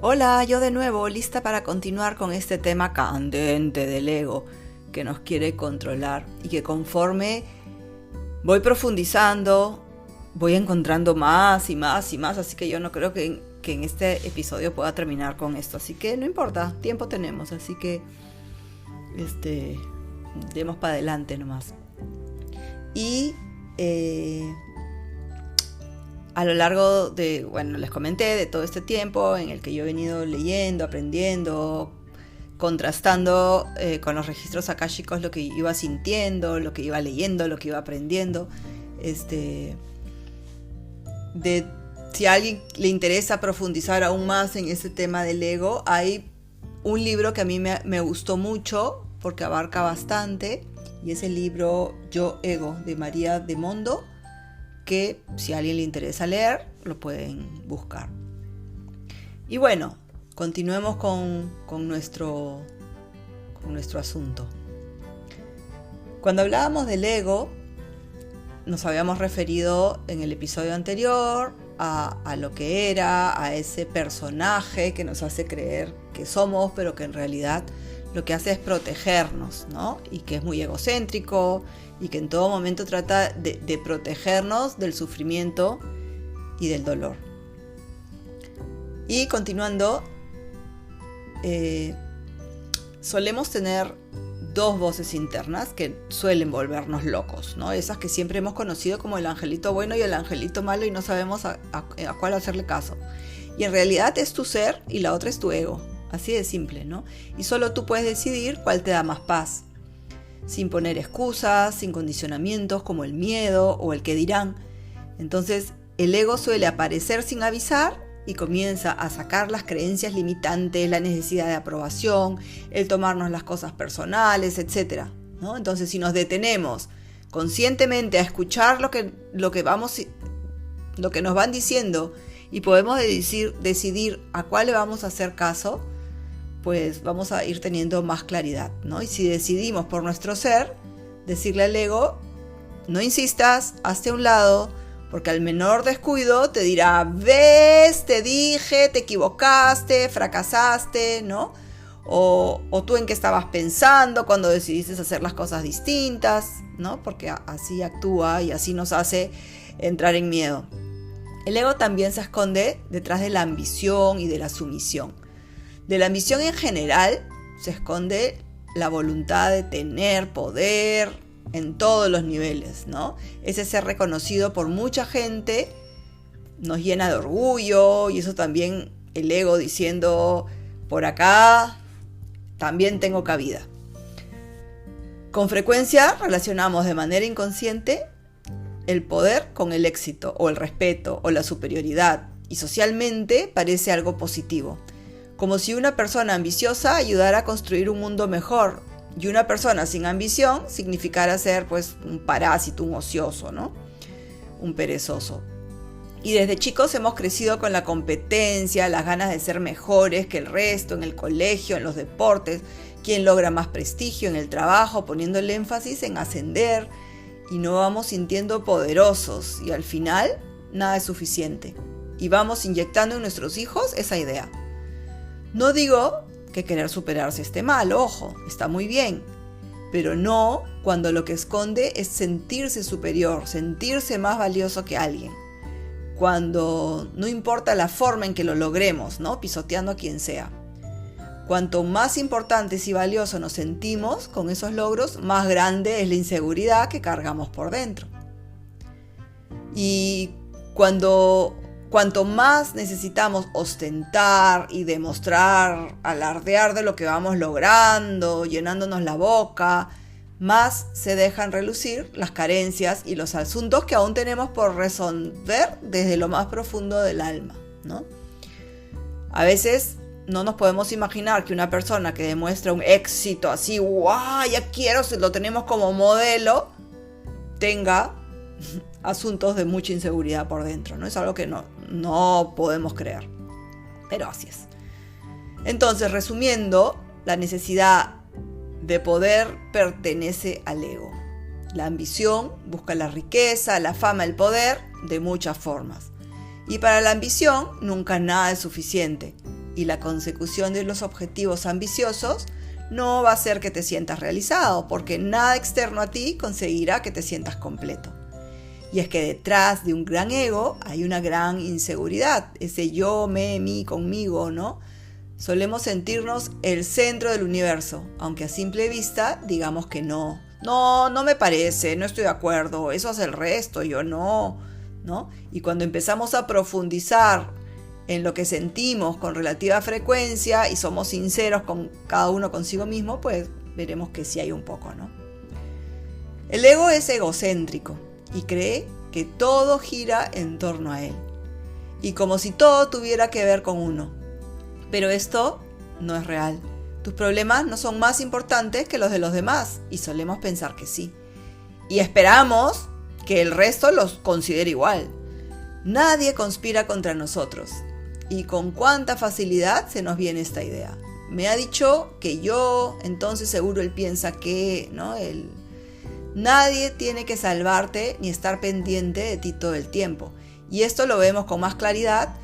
Hola, yo de nuevo, lista para continuar con este tema candente del ego que nos quiere controlar y que conforme voy profundizando, voy encontrando más y más y más, así que yo no creo que en este episodio pueda terminar con esto, así que no importa, tiempo tenemos, así que demos para adelante nomás. Y a lo largo de, les comenté de todo este tiempo en el que yo he venido leyendo, aprendiendo, contrastando con los registros akáshicos lo que iba sintiendo, lo que iba leyendo, lo que iba aprendiendo. Si a alguien le interesa profundizar aún más en este tema del ego, hay un libro que a mí me gustó mucho porque abarca bastante, y es el libro Yo Ego de María de Mondo, que si a alguien le interesa leer, lo pueden buscar. Y bueno, continuemos con nuestro asunto. Cuando hablábamos del ego, nos habíamos referido en el episodio anterior a lo que era, a ese personaje que nos hace creer que somos, pero que en realidad lo que hace es protegernos, ¿no? Y que es muy egocéntrico y que en todo momento trata de protegernos del sufrimiento y del dolor. Y continuando, solemos tener dos voces internas que suelen volvernos locos, ¿no? Esas que siempre hemos conocido como el angelito bueno y el angelito malo y no sabemos a cuál hacerle caso. Y en realidad es tu ser y la otra es tu ego. Así de simple, ¿no? Y solo tú puedes decidir cuál te da más paz, sin poner excusas, sin condicionamientos como el miedo o el qué dirán. Entonces, el ego suele aparecer sin avisar y comienza a sacar las creencias limitantes, la necesidad de aprobación, el tomarnos las cosas personales, etc., ¿no? Entonces, si nos detenemos conscientemente a escuchar lo que nos van diciendo y podemos decidir a cuál le vamos a hacer caso, pues vamos a ir teniendo más claridad, ¿no? Y si decidimos por nuestro ser, decirle al ego, no insistas, hazte a un lado, porque al menor descuido te dirá, ves, te dije, te equivocaste, fracasaste, ¿no? O tú en qué estabas pensando cuando decidiste hacer las cosas distintas, ¿no? Porque así actúa y así nos hace entrar en miedo. El ego también se esconde detrás de la ambición y de la sumisión. De la ambición en general se esconde la voluntad de tener poder en todos los niveles, ¿no? Ese ser reconocido por mucha gente nos llena de orgullo, y eso también el ego diciendo, por acá también tengo cabida. Con frecuencia relacionamos de manera inconsciente el poder con el éxito o el respeto o la superioridad, y socialmente parece algo positivo, como si una persona ambiciosa ayudara a construir un mundo mejor y una persona sin ambición significara ser pues un parásito, un ocioso, ¿no? Un perezoso. Y desde chicos hemos crecido con la competencia, las ganas de ser mejores que el resto en el colegio, en los deportes, quien logra más prestigio en el trabajo, poniendo el énfasis en ascender, y no vamos sintiendo poderosos y al final nada es suficiente. Y vamos inyectando en nuestros hijos esa idea. No digo que querer superarse esté mal, ojo, está muy bien, pero no cuando lo que esconde es sentirse superior, sentirse más valioso que alguien. Cuando no importa la forma en que lo logremos, ¿no? Pisoteando a quien sea. Cuanto más importantes y valiosos nos sentimos con esos logros, más grande es la inseguridad que cargamos por dentro. Y cuanto más necesitamos ostentar y demostrar, alardear de lo que vamos logrando, llenándonos la boca, más se dejan relucir las carencias y los asuntos que aún tenemos por resolver desde lo más profundo del alma, ¿no? A veces no nos podemos imaginar que una persona que demuestra un éxito así, ¡guau! Ya quiero, lo tenemos como modelo, tenga asuntos de mucha inseguridad por dentro, ¿no? Es algo que no podemos creer, pero así es. Entonces, resumiendo, la necesidad de poder pertenece al ego. La ambición busca la riqueza, la fama, el poder de muchas formas. Y para la ambición nunca nada es suficiente. y la consecución de los objetivos ambiciosos no va a hacer que te sientas realizado, porque nada externo a ti conseguirá que te sientas completo. Y es que detrás de un gran ego hay una gran inseguridad, ese yo, me, mí, conmigo, ¿no? Solemos sentirnos el centro del universo, aunque a simple vista digamos que no. No me parece, no estoy de acuerdo, eso hace el resto, yo no, ¿no? Y cuando empezamos a profundizar en lo que sentimos con relativa frecuencia y somos sinceros con cada uno consigo mismo, pues veremos que sí hay un poco, ¿no? El ego es egocéntrico y cree que todo gira en torno a él, y como si todo tuviera que ver con uno. Pero esto no es real. Tus problemas no son más importantes que los de los demás, y solemos pensar que sí. Y esperamos que el resto los considere igual. Nadie conspira contra nosotros. Y con cuánta facilidad se nos viene esta idea. Me ha dicho que yo, entonces seguro él piensa que, ¿no? Nadie tiene que salvarte ni estar pendiente de ti todo el tiempo. Y esto lo vemos con más claridad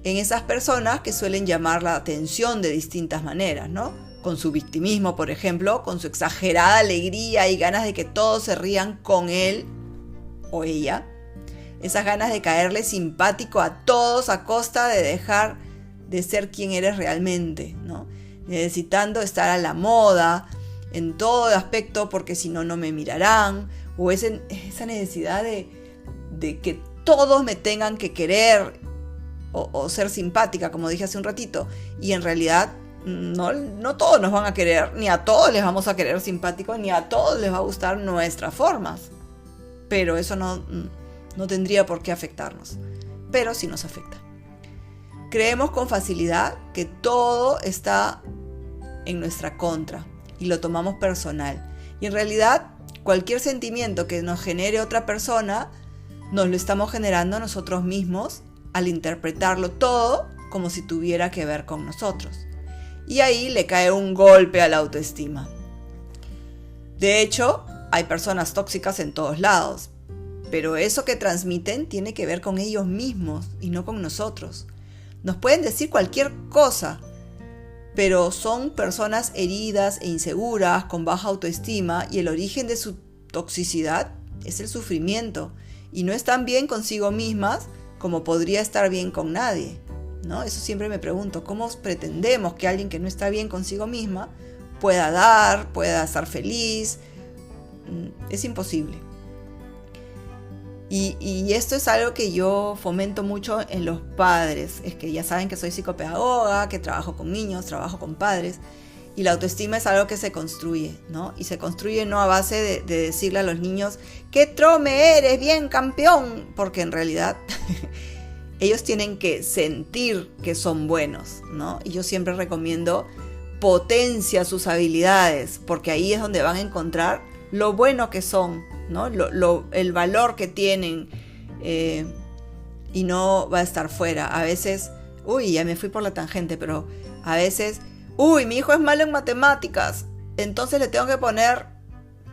en esas personas que suelen llamar la atención de distintas maneras, ¿no? Con su victimismo, por ejemplo, con su exagerada alegría y ganas de que todos se rían con él o ella. Esas ganas de caerle simpático a todos a costa de dejar de ser quien eres realmente, ¿no? Necesitando estar a la moda en todo aspecto porque si no, no me mirarán. O esa necesidad de que todos me tengan que querer o ser simpática, como dije hace un ratito. Y en realidad no todos nos van a querer, ni a todos les vamos a querer simpáticos, ni a todos les va a gustar nuestras formas. Pero eso no tendría por qué afectarnos. Pero sí nos afecta. Creemos con facilidad que todo está en nuestra contra y lo tomamos personal. Y en realidad, cualquier sentimiento que nos genere otra persona, nos lo estamos generando nosotros mismos al interpretarlo todo como si tuviera que ver con nosotros. Y ahí le cae un golpe a la autoestima. De hecho, hay personas tóxicas en todos lados, pero eso que transmiten tiene que ver con ellos mismos y no con nosotros. Nos pueden decir cualquier cosa, pero son personas heridas e inseguras, con baja autoestima, y el origen de su toxicidad es el sufrimiento, y no están bien consigo mismas como podría estar bien con nadie, ¿no? Eso siempre me pregunto, ¿cómo pretendemos que alguien que no está bien consigo misma pueda dar, pueda estar feliz? Es imposible. Y esto es algo que yo fomento mucho en los padres. Es que ya saben que soy psicopedagoga, que trabajo con niños, trabajo con padres. Y la autoestima es algo que se construye, ¿no? Y se construye no a base de decirle a los niños, ¡qué trome eres, bien campeón! Porque en realidad ellos tienen que sentir que son buenos, ¿no? Y yo siempre recomiendo potencia sus habilidades, porque ahí es donde van a encontrar lo bueno que son, ¿no? El valor que tienen, y no va a estar fuera. A veces, ya me fui por la tangente, pero a veces, mi hijo es malo en matemáticas, entonces le tengo que poner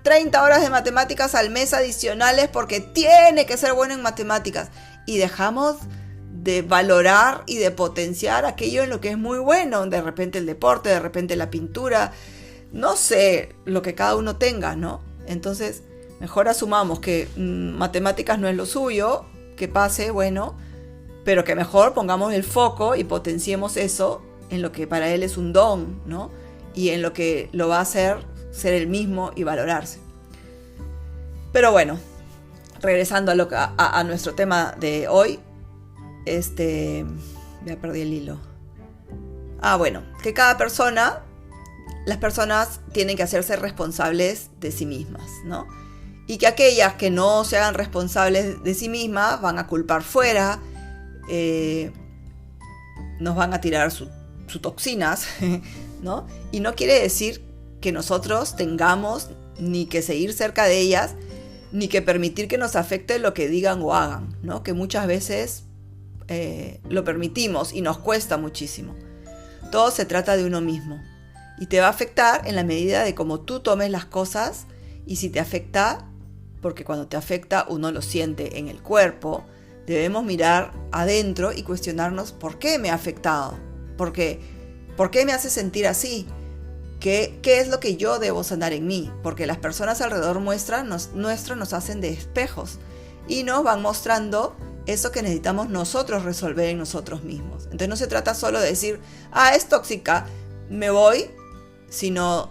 30 horas de matemáticas al mes adicionales porque tiene que ser bueno en matemáticas. Y dejamos de valorar y de potenciar aquello en lo que es muy bueno. De repente el deporte, de repente la pintura, no sé, lo que cada uno tenga, ¿no? Entonces, mejor asumamos que matemáticas no es lo suyo, que pase, bueno, pero que mejor pongamos el foco y potenciemos eso en lo que para él es un don, ¿no? Y en lo que lo va a hacer ser el mismo y valorarse. Pero bueno, regresando a nuestro tema de hoy, ya perdí el hilo. Bueno, que las personas tienen que hacerse responsables de sí mismas, ¿no? Y que aquellas que no se hagan responsables de sí mismas van a culpar fuera, nos van a tirar sus toxinas, ¿no? Y no quiere decir que nosotros tengamos ni que seguir cerca de ellas, ni que permitir que nos afecte lo que digan o hagan, ¿no? Que muchas veces lo permitimos y nos cuesta muchísimo. Todo se trata de uno mismo y te va a afectar en la medida de cómo tú tomes las cosas, y si te afecta, porque cuando te afecta uno lo siente en el cuerpo, debemos mirar adentro y cuestionarnos por qué me ha afectado, porque ¿por qué me hace sentir así? ¿Qué es lo que yo debo sanar en mí? Porque las personas alrededor nuestro nos hacen de espejos y nos van mostrando eso que necesitamos nosotros resolver en nosotros mismos. Entonces no se trata solo de decir, es tóxica, me voy, sino,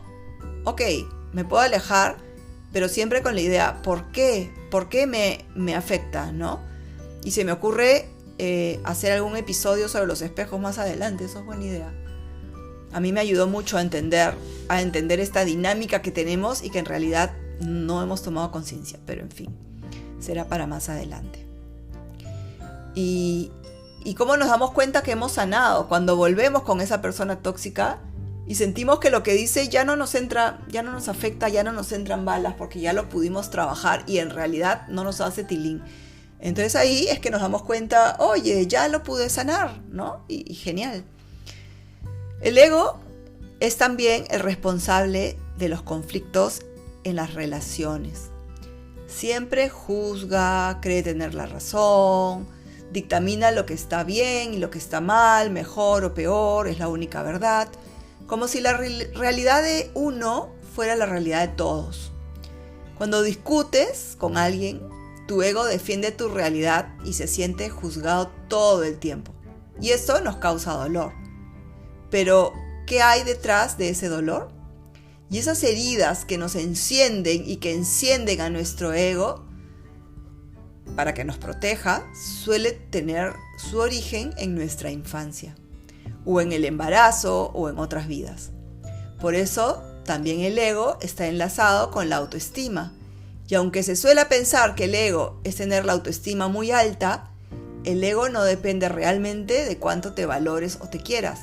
ok, me puedo alejar, pero siempre con la idea, ¿por qué? ¿Por qué me afecta, no? Y se me ocurre hacer algún episodio sobre los espejos más adelante, eso es buena idea. A mí me ayudó mucho a entender esta dinámica que tenemos y que en realidad no hemos tomado conciencia, pero en fin, será para más adelante. Y cómo nos damos cuenta que hemos sanado cuando volvemos con esa persona tóxica y sentimos que lo que dice ya no nos afecta, ya no nos entran balas porque ya lo pudimos trabajar y en realidad no nos hace tilín. Entonces ahí es que nos damos cuenta, oye, ya lo pude sanar, ¿no? Y genial. El ego es también el responsable de los conflictos en las relaciones. Siempre juzga, cree tener la razón, dictamina lo que está bien y lo que está mal, mejor o peor, es la única verdad, como si la realidad de uno fuera la realidad de todos. Cuando discutes con alguien, tu ego defiende tu realidad y se siente juzgado todo el tiempo. Y esto nos causa dolor. Pero, ¿qué hay detrás de ese dolor? Y esas heridas que nos encienden y que encienden a nuestro ego para que nos proteja, suele tener su origen en nuestra infancia, o en el embarazo, o en otras vidas. Por eso, también el ego está enlazado con la autoestima. Y aunque se suele pensar que el ego es tener la autoestima muy alta, el ego no depende realmente de cuánto te valores o te quieras,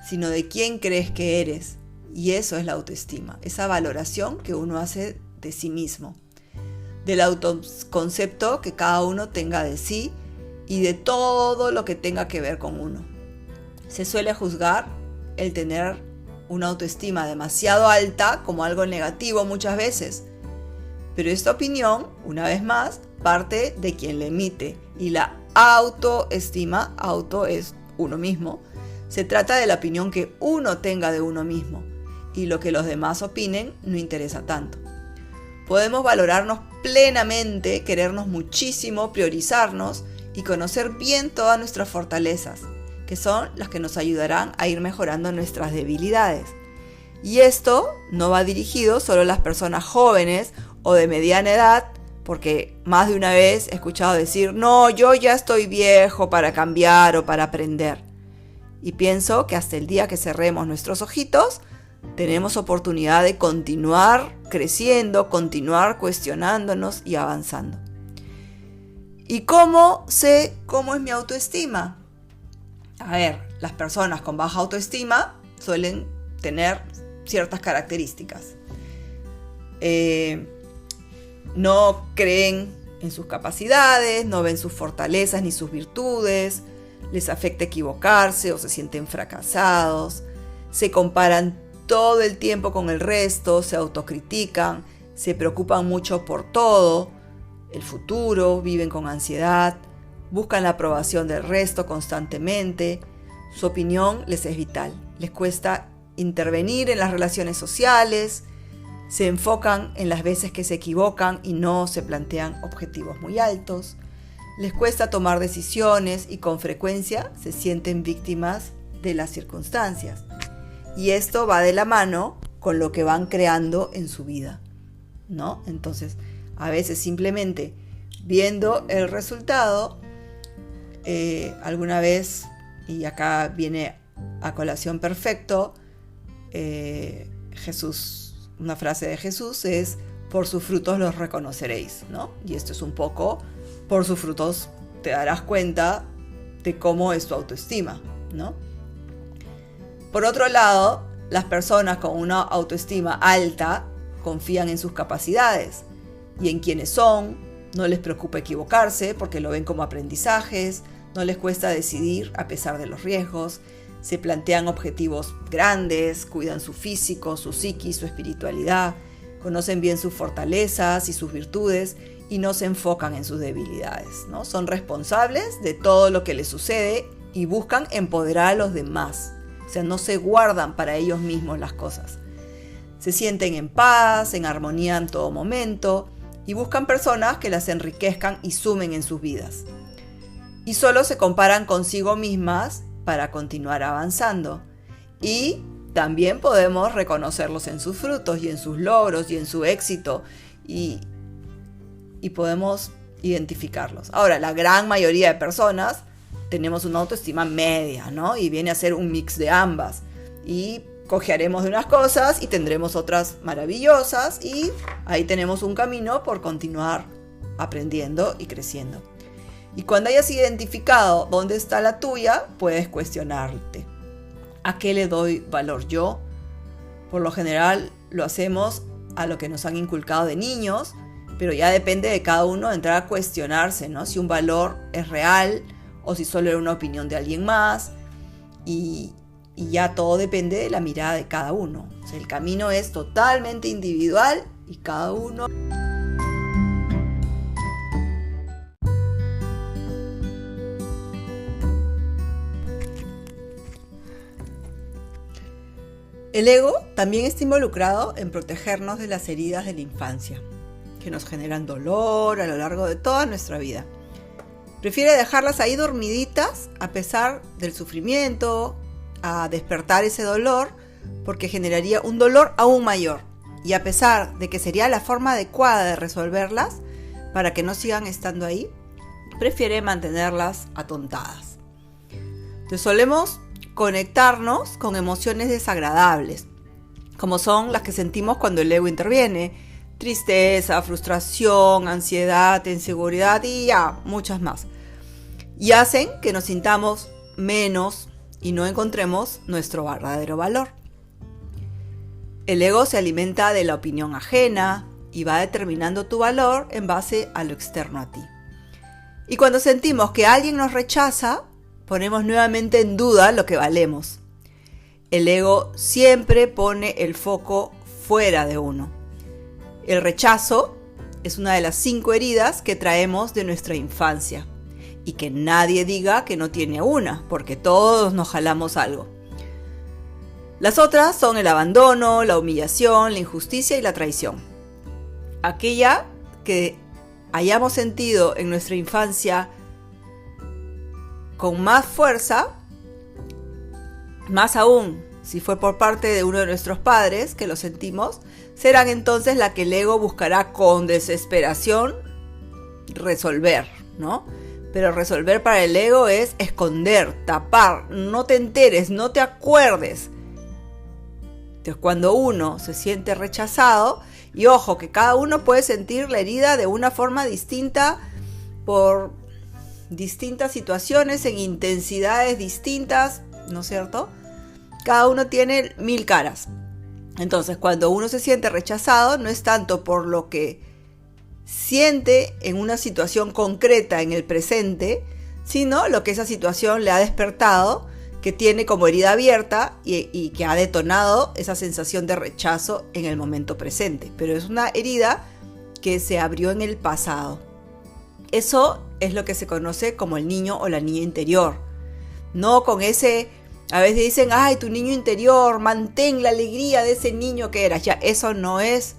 sino de quién crees que eres. Y eso es la autoestima, esa valoración que uno hace de sí mismo, del autoconcepto que cada uno tenga de sí y de todo lo que tenga que ver con uno. Se suele juzgar el tener una autoestima demasiado alta como algo negativo muchas veces, pero esta opinión, una vez más, parte de quien la emite, y la autoestima, auto es uno mismo, se trata de la opinión que uno tenga de uno mismo, y lo que los demás opinen no interesa tanto. Podemos valorarnos plenamente, querernos muchísimo, priorizarnos y conocer bien todas nuestras fortalezas, que son las que nos ayudarán a ir mejorando nuestras debilidades. Y esto no va dirigido solo a las personas jóvenes o de mediana edad, porque más de una vez he escuchado decir, no, yo ya estoy viejo para cambiar o para aprender. Y pienso que hasta el día que cerremos nuestros ojitos, tenemos oportunidad de continuar creciendo, continuar cuestionándonos y avanzando. ¿Y cómo sé cómo es mi autoestima? A ver, las personas con baja autoestima suelen tener ciertas características. No creen en sus capacidades, no ven sus fortalezas ni sus virtudes, les afecta equivocarse o se sienten fracasados, se comparan todo el tiempo con el resto, se autocritican, se preocupan mucho por todo, el futuro, viven con ansiedad, buscan la aprobación del resto constantemente, su opinión les es vital, les cuesta intervenir en las relaciones sociales, se enfocan en las veces que se equivocan y no se plantean objetivos muy altos, les cuesta tomar decisiones y con frecuencia se sienten víctimas de las circunstancias. Y esto va de la mano con lo que van creando en su vida, ¿no? Entonces, a veces simplemente viendo el resultado, alguna vez, y acá viene a colación perfecto, Jesús, una frase de Jesús es, por sus frutos los reconoceréis, ¿no? Y esto es un poco, por sus frutos te darás cuenta de cómo es tu autoestima, ¿no? Por otro lado, las personas con una autoestima alta confían en sus capacidades y en quiénes son, no les preocupa equivocarse porque lo ven como aprendizajes, no les cuesta decidir a pesar de los riesgos, se plantean objetivos grandes, cuidan su físico, su psiquis, su espiritualidad, conocen bien sus fortalezas y sus virtudes y no se enfocan en sus debilidades, ¿no? Son responsables de todo lo que les sucede y buscan empoderar a los demás. O sea, no se guardan para ellos mismos las cosas. Se sienten en paz, en armonía en todo momento y buscan personas que las enriquezcan y sumen en sus vidas. Y solo se comparan consigo mismas para continuar avanzando. Y también podemos reconocerlos en sus frutos y en sus logros y en su éxito y podemos identificarlos. Ahora, la gran mayoría de personas tenemos una autoestima media, ¿no? Y viene a ser un mix de ambas. Y cojearemos de unas cosas y tendremos otras maravillosas y ahí tenemos un camino por continuar aprendiendo y creciendo. Y cuando hayas identificado dónde está la tuya, puedes cuestionarte. ¿A qué le doy valor yo? Por lo general lo hacemos a lo que nos han inculcado de niños, pero ya depende de cada uno entrar a cuestionarse, ¿no? Si un valor es real o si solo era una opinión de alguien más. Y ya todo depende de la mirada de cada uno. O sea, el camino es totalmente individual y cada uno... El ego también está involucrado en protegernos de las heridas de la infancia, que nos generan dolor a lo largo de toda nuestra vida. Prefiere dejarlas ahí dormiditas a pesar del sufrimiento, a despertar ese dolor, porque generaría un dolor aún mayor. Y a pesar de que sería la forma adecuada de resolverlas, para que no sigan estando ahí, prefiere mantenerlas atontadas. Entonces solemos conectarnos con emociones desagradables, como son las que sentimos cuando el ego interviene: tristeza, frustración, ansiedad, inseguridad y ya, muchas más. Y hacen que nos sintamos menos y no encontremos nuestro verdadero valor. El ego se alimenta de la opinión ajena y va determinando tu valor en base a lo externo a ti. Y cuando sentimos que alguien nos rechaza, ponemos nuevamente en duda lo que valemos. El ego siempre pone el foco fuera de uno. El rechazo es una de las 5 heridas que traemos de nuestra infancia. Y que nadie diga que no tiene una, porque todos nos jalamos algo. Las otras son el abandono, la humillación, la injusticia y la traición. Aquella que hayamos sentido en nuestra infancia con más fuerza, más aún si fue por parte de uno de nuestros padres que lo sentimos, serán entonces la que el ego buscará con desesperación resolver, ¿no? Pero resolver para el ego es esconder, tapar, no te enteres, no te acuerdes. Entonces, cuando uno se siente rechazado, y ojo, que cada uno puede sentir la herida de una forma distinta por distintas situaciones, en intensidades distintas, ¿no es cierto? Cada uno tiene 1000 caras. Entonces, cuando uno se siente rechazado, no es tanto por lo que siente en una situación concreta en el presente, sino lo que esa situación le ha despertado, que tiene como herida abierta y que ha detonado esa sensación de rechazo en el momento presente. Pero es una herida que se abrió en el pasado. Eso es lo que se conoce como el niño o la niña interior. No con ese, a veces dicen, ay, tu niño interior, mantén la alegría de ese niño que eras. Ya, eso no es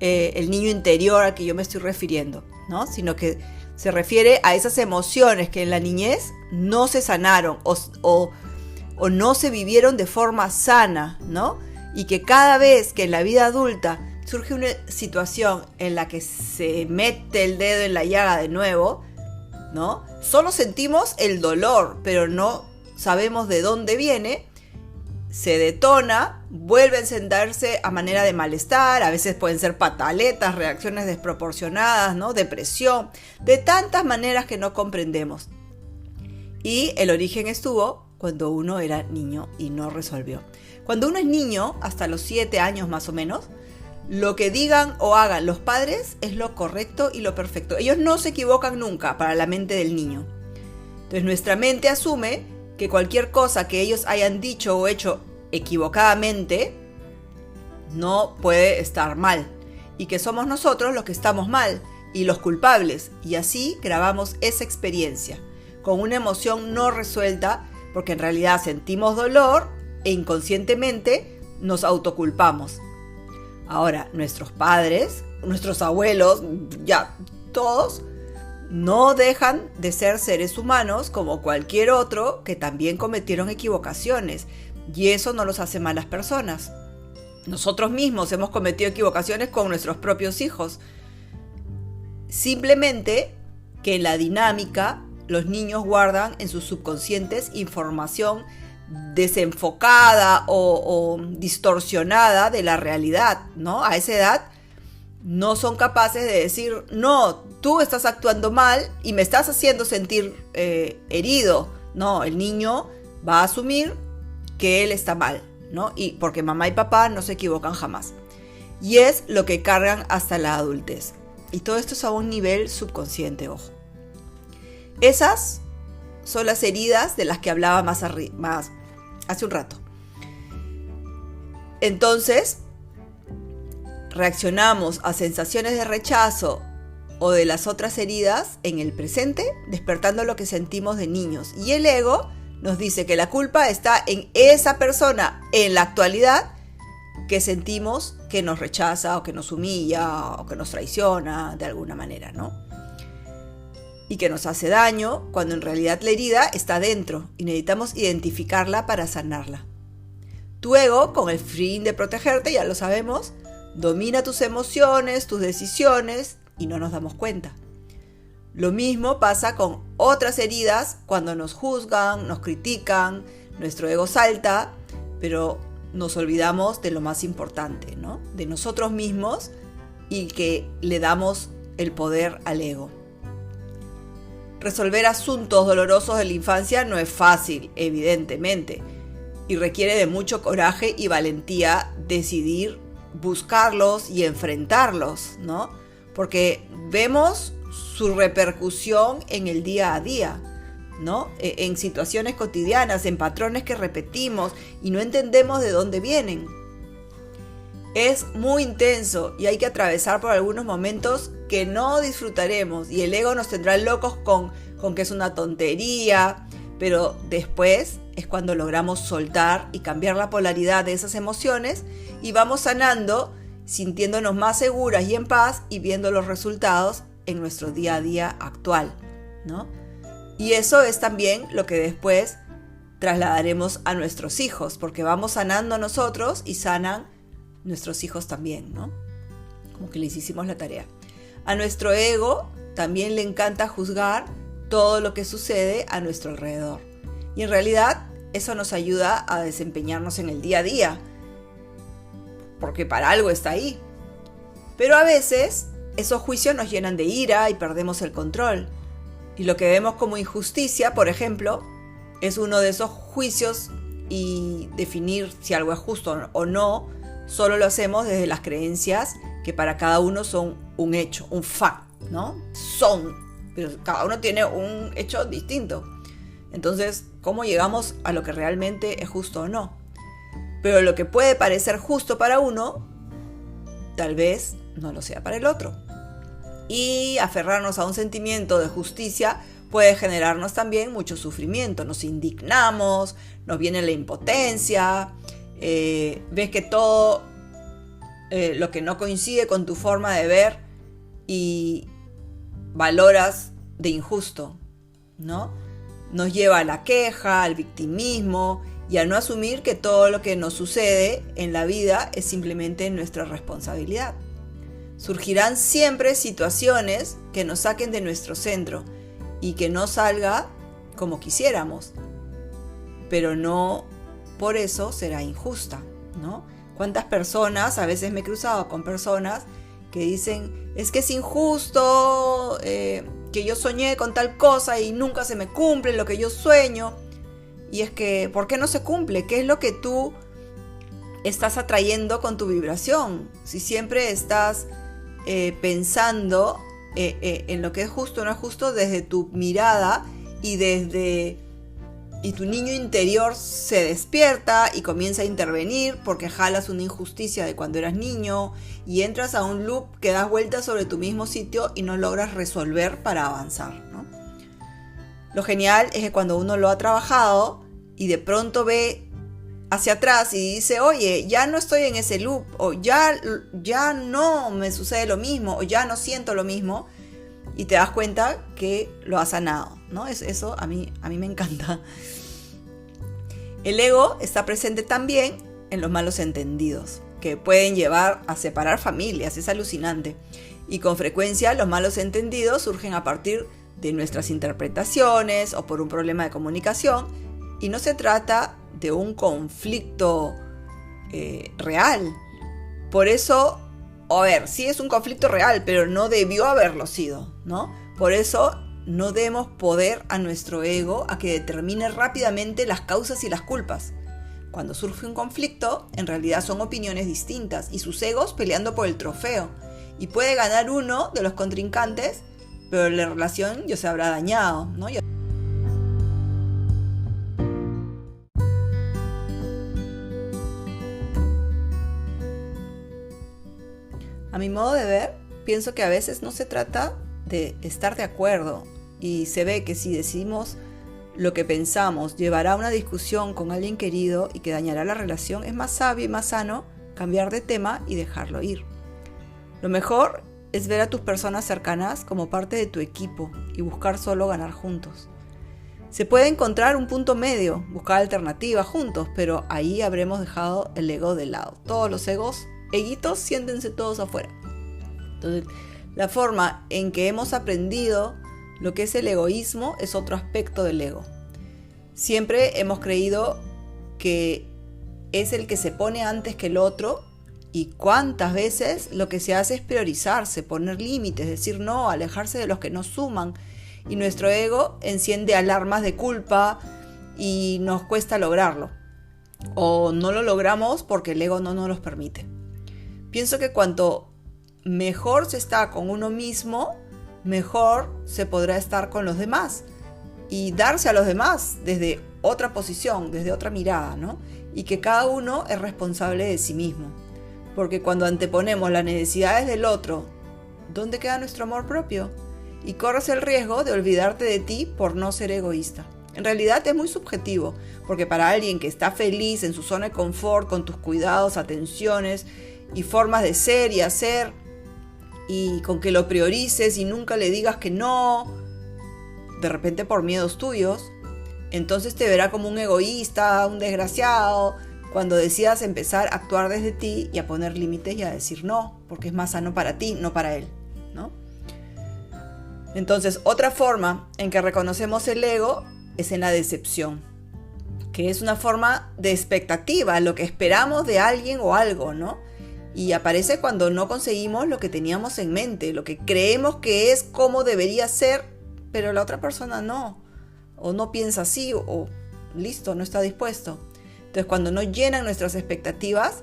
el niño interior al que yo me estoy refiriendo, ¿no? Sino que se refiere a esas emociones que en la niñez no se sanaron o no se vivieron de forma sana, ¿no? Y que cada vez que en la vida adulta surge una situación en la que se mete el dedo en la llaga de nuevo, ¿no? Solo sentimos el dolor, pero no sabemos de dónde viene. Se detona, vuelve a encenderse a manera de malestar, a veces pueden ser pataletas, reacciones desproporcionadas, ¿no? Depresión, de tantas maneras que no comprendemos. Y el origen estuvo cuando uno era niño y no resolvió. Cuando uno es niño, hasta los 7 años más o menos, lo que digan o hagan los padres es lo correcto y lo perfecto. Ellos no se equivocan nunca para la mente del niño. Entonces nuestra mente asume que cualquier cosa que ellos hayan dicho o hecho equivocadamente no puede estar mal, y que somos nosotros los que estamos mal y los culpables, y así grabamos esa experiencia. con una emoción no resuelta, porque en realidad sentimos dolor e inconscientemente nos autoculpamos. Ahora, nuestros padres, nuestros abuelos, ya todos, no dejan de ser seres humanos como cualquier otro que también cometieron equivocaciones, y eso no los hace malas personas. Nosotros mismos hemos cometido equivocaciones con nuestros propios hijos. Simplemente que en la dinámica los niños guardan en sus subconscientes información desenfocada o distorsionada de la realidad, ¿no? A esa edad no son capaces de decir, no, tú estás actuando mal y me estás haciendo sentir herido. No, el niño va a asumir que él está mal, ¿no? Y porque mamá y papá no se equivocan jamás. Y es lo que cargan hasta la adultez. Y todo esto es a un nivel subconsciente, ojo. Esas son las heridas de las que hablaba más hace un rato. Entonces, reaccionamos a sensaciones de rechazo o de las otras heridas en el presente, despertando lo que sentimos de niños. Y el ego nos dice que la culpa está en esa persona en la actualidad que sentimos que nos rechaza o que nos humilla o que nos traiciona de alguna manera, ¿no? Y que nos hace daño cuando en realidad la herida está dentro y necesitamos identificarla para sanarla. Tu ego, con el fin de protegerte, ya lo sabemos, domina tus emociones, tus decisiones y no nos damos cuenta. Lo mismo pasa con otras heridas cuando nos juzgan, nos critican, nuestro ego salta, pero nos olvidamos de lo más importante, ¿no? De nosotros mismos y que le damos el poder al ego. Resolver asuntos dolorosos de la infancia no es fácil, evidentemente, y requiere de mucho coraje y valentía decidir buscarlos y enfrentarlos, ¿no? Porque vemos su repercusión en el día a día, ¿no? En situaciones cotidianas, en patrones que repetimos y no entendemos de dónde vienen. Es muy intenso y hay que atravesar por algunos momentos que no disfrutaremos y el ego nos tendrá locos con que es una tontería, pero después es cuando logramos soltar y cambiar la polaridad de esas emociones y vamos sanando, sintiéndonos más seguras y en paz y viendo los resultados en nuestro día a día actual, ¿no? Y eso es también lo que después trasladaremos a nuestros hijos, porque vamos sanando nosotros y sanan nuestros hijos también, ¿no? Como que les hicimos la tarea. A nuestro ego también le encanta juzgar todo lo que sucede a nuestro alrededor. Y en realidad eso nos ayuda a desempeñarnos en el día a día, porque para algo está ahí. Pero a veces esos juicios nos llenan de ira y perdemos el control. Y lo que vemos como injusticia, por ejemplo, es uno de esos juicios y definir si algo es justo o no, solo lo hacemos desde las creencias que para cada uno son un hecho, un fact, ¿no? Pero cada uno tiene un hecho distinto. Entonces, ¿cómo llegamos a lo que realmente es justo o no? Pero lo que puede parecer justo para uno, tal vez no lo sea para el otro. Y aferrarnos a un sentimiento de justicia puede generarnos también mucho sufrimiento. Nos indignamos, nos viene la impotencia, ves que todo lo que no coincide con tu forma de ver y valoras de injusto, ¿no? Nos lleva a la queja, al victimismo y a no asumir que todo lo que nos sucede en la vida es simplemente nuestra responsabilidad. Surgirán siempre situaciones que nos saquen de nuestro centro y que no salga como quisiéramos, pero no por eso será injusta, ¿no? ¿Cuántas personas, a veces me he cruzado con personas que dicen, es que es injusto, que yo soñé con tal cosa y nunca se me cumple lo que yo sueño? Y es que, ¿por qué no se cumple? ¿Qué es lo que tú estás atrayendo con tu vibración? Si siempre estás pensando en lo que es justo o no es justo desde tu mirada y tu niño interior se despierta y comienza a intervenir porque jalas una injusticia de cuando eras niño y entras a un loop que das vueltas sobre tu mismo sitio y no logras resolver para avanzar, ¿no? Lo genial es que cuando uno lo ha trabajado y de pronto ve hacia atrás y dice, oye, ya no estoy en ese loop, o ya no me sucede lo mismo, o ya no siento lo mismo, y te das cuenta que lo has sanado, ¿no? Eso a mí me encanta. El ego está presente también en los malos entendidos, que pueden llevar a separar familias, es alucinante. Y con frecuencia los malos entendidos surgen a partir de nuestras interpretaciones o por un problema de comunicación, y no se trata de un conflicto real. Por eso, a ver, sí es un conflicto real, pero no debió haberlo sido, ¿no? Por eso no demos poder a nuestro ego a que determine rápidamente las causas y las culpas. Cuando surge un conflicto, en realidad son opiniones distintas y sus egos peleando por el trofeo. Y puede ganar uno de los contrincantes, pero la relación ya se habrá dañado, ¿no? A mi modo de ver, pienso que a veces no se trata de estar de acuerdo, y se ve que si decidimos lo que pensamos llevará a una discusión con alguien querido y que dañará la relación, es más sabio y más sano cambiar de tema y dejarlo ir. Lo mejor es ver a tus personas cercanas como parte de tu equipo y buscar solo ganar juntos. Se puede encontrar un punto medio, buscar alternativas juntos, pero ahí habremos dejado el ego de lado. Todos los eguitos, siéntense todos afuera. Entonces, la forma en que hemos aprendido lo que es el egoísmo es otro aspecto del ego. Siempre hemos creído que es el que se pone antes que el otro, y cuántas veces lo que se hace es priorizarse, poner límites, decir no, alejarse de los que nos suman, y nuestro ego enciende alarmas de culpa y nos cuesta lograrlo, o no lo logramos porque el ego no nos los permite. Pienso que cuanto mejor se está con uno mismo, mejor se podrá estar con los demás y darse a los demás desde otra posición, desde otra mirada, ¿no? Y que cada uno es responsable de sí mismo. Porque cuando anteponemos las necesidades del otro, ¿dónde queda nuestro amor propio? Y corres el riesgo de olvidarte de ti por no ser egoísta. En realidad es muy subjetivo, porque para alguien que está feliz en su zona de confort, con tus cuidados, atenciones y formas de ser y hacer, y con que lo priorices y nunca le digas que no, de repente por miedos tuyos, entonces te verá como un egoísta, un desgraciado, cuando decidas empezar a actuar desde ti y a poner límites y a decir no, porque es más sano para ti, no para él, ¿no? Entonces, otra forma en que reconocemos el ego es en la decepción, que es una forma de expectativa, lo que esperamos de alguien o algo, ¿no? Y aparece cuando no conseguimos lo que teníamos en mente, lo que creemos que es como debería ser, pero la otra persona no, o no piensa así, o listo, no está dispuesto. Entonces, cuando no llenan nuestras expectativas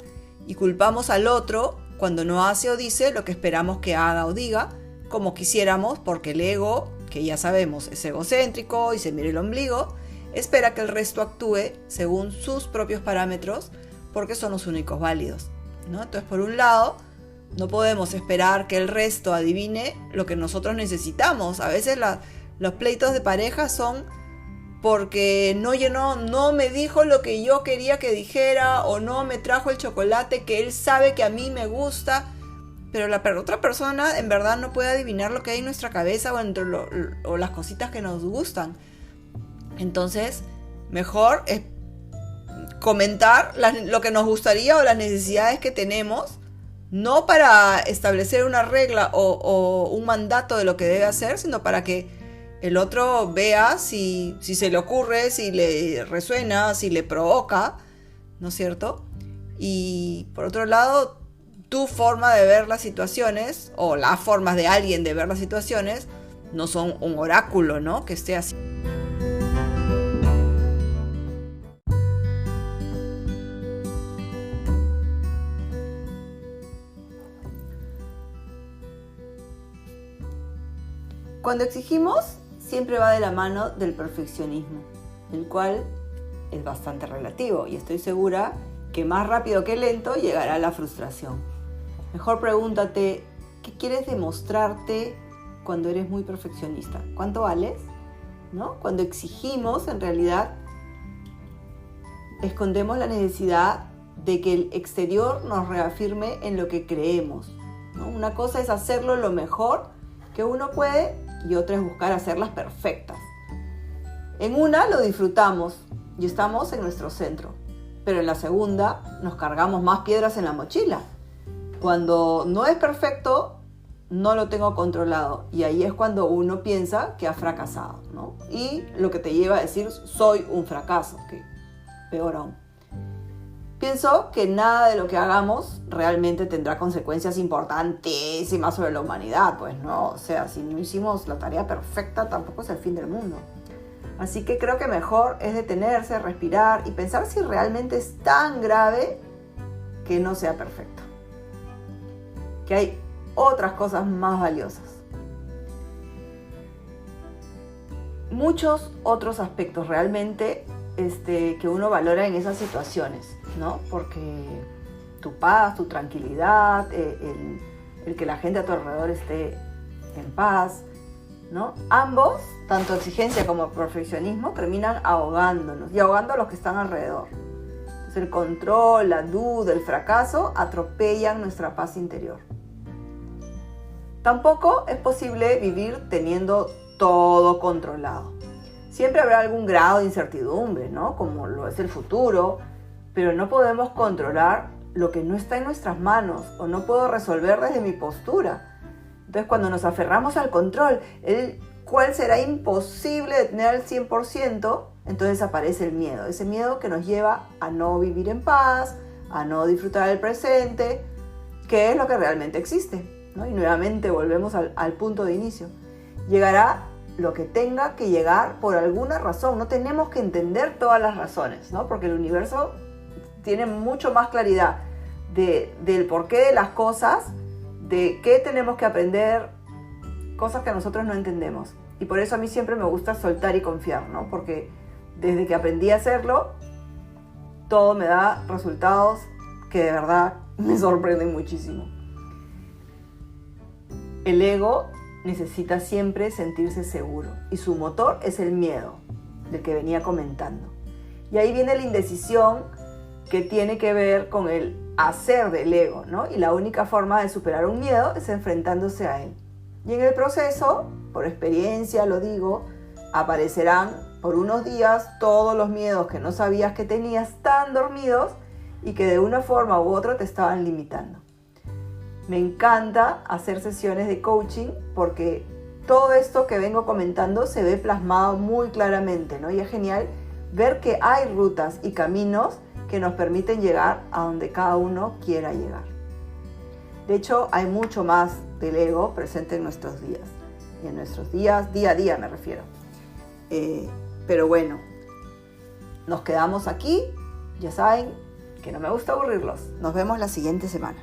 y culpamos al otro cuando no hace o dice lo que esperamos que haga o diga, como quisiéramos, porque el ego, que ya sabemos es egocéntrico y se mira el ombligo, espera que el resto actúe según sus propios parámetros, porque son los únicos válidos, ¿no? Entonces, por un lado, no podemos esperar que el resto adivine lo que nosotros necesitamos. A veces los pleitos de pareja son porque no me dijo lo que yo quería que dijera, o no me trajo el chocolate que él sabe que a mí me gusta, pero la otra persona en verdad no puede adivinar lo que hay en nuestra cabeza o las cositas que nos gustan. Entonces, mejor es comentar lo que nos gustaría o las necesidades que tenemos, no para establecer una regla o un mandato de lo que debe hacer, sino para que el otro vea si se le ocurre, si le resuena, si le provoca, ¿no es cierto? Y por otro lado, tu forma de ver las situaciones, o las formas de alguien de ver las situaciones, no son un oráculo, ¿no? Que esté así. Cuando exigimos, siempre va de la mano del perfeccionismo, el cual es bastante relativo, y estoy segura que más rápido que lento llegará la frustración. Mejor pregúntate, ¿qué quieres demostrarte cuando eres muy perfeccionista? ¿Cuánto vales? ¿no? Cuando exigimos, en realidad, escondemos la necesidad de que el exterior nos reafirme en lo que creemos, ¿no? Una cosa es hacerlo lo mejor que uno puede y otra es buscar hacerlas perfectas. En una lo disfrutamos y estamos en nuestro centro, pero en la segunda nos cargamos más piedras en la mochila. Cuando no es perfecto, no lo tengo controlado y ahí es cuando uno piensa que ha fracasado, ¿no? Y lo que te lleva a decir soy un fracaso, que peor aún. Pienso que nada de lo que hagamos realmente tendrá consecuencias importantísimas sobre la humanidad, pues no, o sea, si no hicimos la tarea perfecta tampoco es el fin del mundo. Así que creo que mejor es detenerse, respirar y pensar si realmente es tan grave que no sea perfecto. Que hay otras cosas más valiosas. Muchos otros aspectos realmente que uno valora en esas situaciones, ¿no? Porque tu paz, tu tranquilidad, el que la gente a tu alrededor esté en paz, ¿no? Ambos, tanto exigencia como perfeccionismo, terminan ahogándonos y ahogando a los que están alrededor. Entonces el control, la duda, el fracaso atropellan nuestra paz interior. Tampoco es posible vivir teniendo todo controlado. Siempre habrá algún grado de incertidumbre, ¿no? Como lo es el futuro, pero no podemos controlar lo que no está en nuestras manos o no puedo resolver desde mi postura. Entonces, cuando nos aferramos al control, el cual será imposible de tener al 100%, entonces aparece el miedo. Ese miedo que nos lleva a no vivir en paz, a no disfrutar del presente, que es lo que realmente existe, ¿no? Y nuevamente volvemos al punto de inicio. Llegará lo que tenga que llegar por alguna razón. No tenemos que entender todas las razones, ¿no? Porque el universo tiene mucho más claridad del porqué de las cosas, de qué tenemos que aprender, cosas que nosotros no entendemos. Y por eso a mí siempre me gusta soltar y confiar, ¿no? Porque desde que aprendí a hacerlo, todo me da resultados que de verdad me sorprenden muchísimo. El ego necesita siempre sentirse seguro y su motor es el miedo, del que venía comentando. Y ahí viene la indecisión que tiene que ver con el hacer del ego, ¿no? Y la única forma de superar un miedo es enfrentándose a él. Y en el proceso, por experiencia lo digo, aparecerán por unos días todos los miedos que no sabías que tenías tan dormidos y que de una forma u otra te estaban limitando. Me encanta hacer sesiones de coaching porque todo esto que vengo comentando se ve plasmado muy claramente, ¿no? Y es genial ver que hay rutas y caminos que nos permiten llegar a donde cada uno quiera llegar. De hecho, hay mucho más del ego presente en nuestros días. Y en nuestros días, día a día me refiero. Pero bueno, nos quedamos aquí. Ya saben que no me gusta aburrirlos. Nos vemos la siguiente semana.